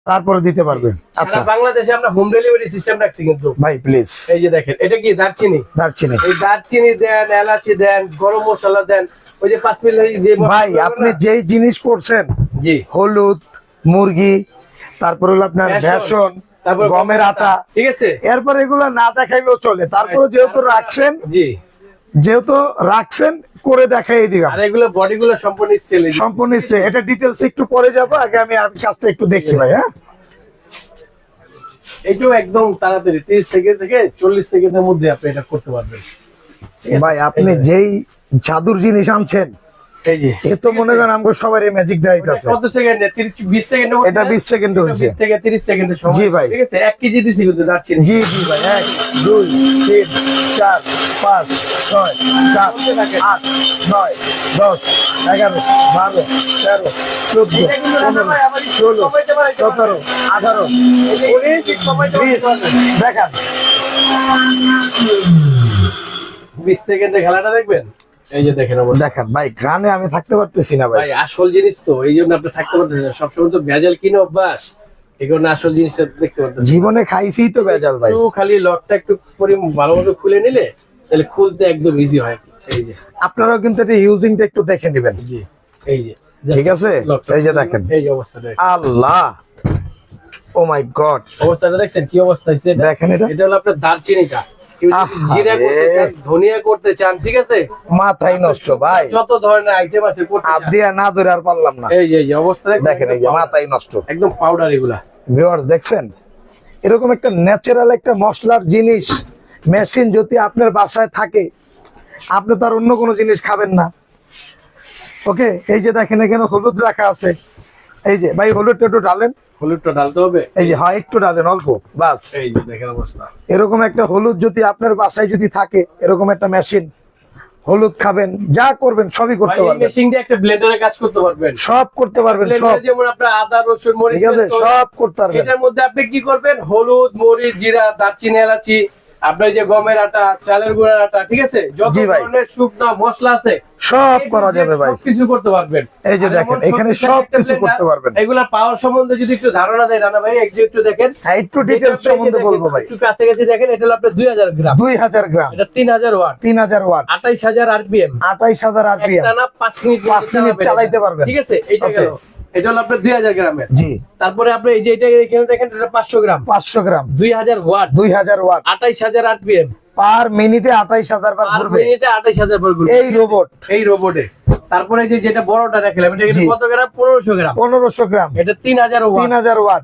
তারপরে দিতে পারবেন। আচ্ছা, বাংলাদেশে আমরা হোম ডেলিভারি সিস্টেম রাখছি কিন্তু ভাই প্লিজ। এই যে দেখেন, এটা কি দারচিনি? দারচিনি। এই দারচিনি দেন, এলাচি দেন, গরম মশলা দেন, ওই যে 5 মিনিট যে ভাই আপনি যেই জিনিস করছেন, জি, হলুদ, মুরগি, তারপর হলো আপনার বেসন, তারপর গমের আটা, ঠিক আছে, এরপর এগুলো না দেখাইলেও চলে। তারপরে যেহেতু রাখছেন, জি, করে দেখাই দিলাম। আর এগুলো বডিগুলো সম্পূর্ণ স্টিল, সম্পূর্ণ স্টিল। এটা ডিটেইলস একটু পরে যাব, আগে আমি আর কাজটা একটু দেখি ভাই। হ্যাঁ, এটাও একদম তাড়াতাড়ি 30 সেকেন্ড থেকে 40 সেকেন্ডের মধ্যে আপনি এটা করতে পারবেন ভাই আপনি যেই জাদুর জিনিস আনছেন, এই যে এ তো মনে করেন আমাকে সবারই ম্যাজিক দেখাইতাছে। কত সেকেন্ডে? 20 সেকেন্ডে। এটা 20 সেকেন্ডে হইছে। 20 থেকে 30 সেকেন্ডের সময়। জি ভাই, ঠিক আছে, 1 কেজি দিছি কিন্তু দারচিনি। জি জি ভাই। 1 2 3 4 5 6 7 8 9 10 11 12 13 14 15 16 17 18 19 দেখান। 20 সেকেন্ডে খেলাটা দেখবেন। এই যে দেখেন অবস্থা। দেখেন ভাই, গ্রামে আমি থাকতে পারতেছি না ভাই। ভাই আসল জিনিস তো, এই জন্য আপনি থাকতে পারতেছেন না। সবসময় তো ভেজাল কিনে অভ্যাস, এই কারণে আসল জিনিসটা দেখতে পারতেছেন। জীবনে খাইছি তো ভেজাল ভাই। একটু খালি লকটা একটু ভালো মতো খুলে নিলে তাহলে খুলতে একদম ইজি হয়। এই যে আপনারাও কিন্তু এটা ইউজিংটা একটু দেখে নেবেন। জি, এই যে ঠিক আছে, এই যে দেখেন, এই যে অবস্থাটা। আল্লাহ, ও মাই গড, অবস্থাটা দেখছেন কি অবস্থা হইছে? দেখেন এটা। এটা হলো আপনার দারচিনিটা। কেউ যদি জিরা করতে চান, ধনিয়া করতে চান, ঠিক আছে, মাথাই নষ্ট ভাই। যত ধরনের আইটেম আছে করতে হাত চান। দিয়া না ধরে আর পারলাম না। এই যে অবস্থা দেখেন, এই যে মাথাই নষ্ট, একদম পাউডার এগুলা। ভিউয়ার্স দেখছেন, এরকম একটা ন্যাচারাল একটা মশলার জিনিস মেশিন যদি আপনার বাসায় থাকে, আপনি তো আর অন্য কোনো জিনিস খাবেন না। ওকে, এই যে দেখেন এখানে হলুদ রাখা আছে। এই যে ভাই, হলুদটা একটু ঢালেন। হলুদটা ঢালতে হবে। এই যে, হয় একটু ঢালেন, অল্প বাস। এই যে দেখেন অবস্থা। এরকম একটা হলুদ যদি আপনার বাসায় যদি থাকে, এরকম একটা মেশিন, হলুদ খাবেন, যা করবেন সবই করতে ভাই এই পারবেন। মেশিন দিয়ে একটা ব্লেন্ডারে কাজ করতে পারবেন। সব করতে পারবেন, সব। ব্লেন্ডারে যেমন আপনার আদা, রসুন, মরিচ, ঠিক আছে, সব করতে পারবেন। এটার মধ্যে আপনি কি করবেন? হলুদ, মরিচ, জিরা, দারচিনি, এলাচি, আপনার যে গমের আটা, চালের গুঁড়ার আটা, ঠিক আছে, যত জি ভাই, ধরনের শুকনো মশলা আছে সব করা যাবে ভাই। সবকিছু করতে পারবেন। এই যে আর দেখেন, এমন এখানে শক্তিশালী সব একটা কিছু blender, করতে পারবেন। এগুলা পাওয়ার সম্বন্ধে যদি একটু ধারণা দেয় রানা ভাই, একটু দেখেন। হ্যাঁ, একটু ডিটেইলস সম্বন্ধে বলবো ভাই। একটু কাছে কাছে দেখেন। এটা হলো আপনার 2000 গ্রাম। 2000 গ্রাম। এটা 3000 ওয়াট, 3000 ওয়াট, 28000 আরপিএম, 28000 আরপিএম। একটানা 5 মিনিট 5 মিনিট চালাইতে পারবেন। ঠিক আছে, এইটা গেল। এটা হলো আপনার 2000 গ্রামের। জি। তারপরে আপনি এই যে এটা এখানে দেখেন, এটা 500 গ্রাম। 500 গ্রাম, 2000 ওয়াট, 2000 ওয়াট, 28000 আরপিএম, পার মিনিটে 28000 বার পার ঘুরবে মিনিটে 28000 বার ঘুরবে এই রোবট। এই রোবটে। তারপরে যে যেটা বড়টা দেখালাম, এটা জি। কত গ্রাম? 1500 গ্রাম। 1500 গ্রাম, এটা 3000 ওয়াট। 3000 ওয়াট।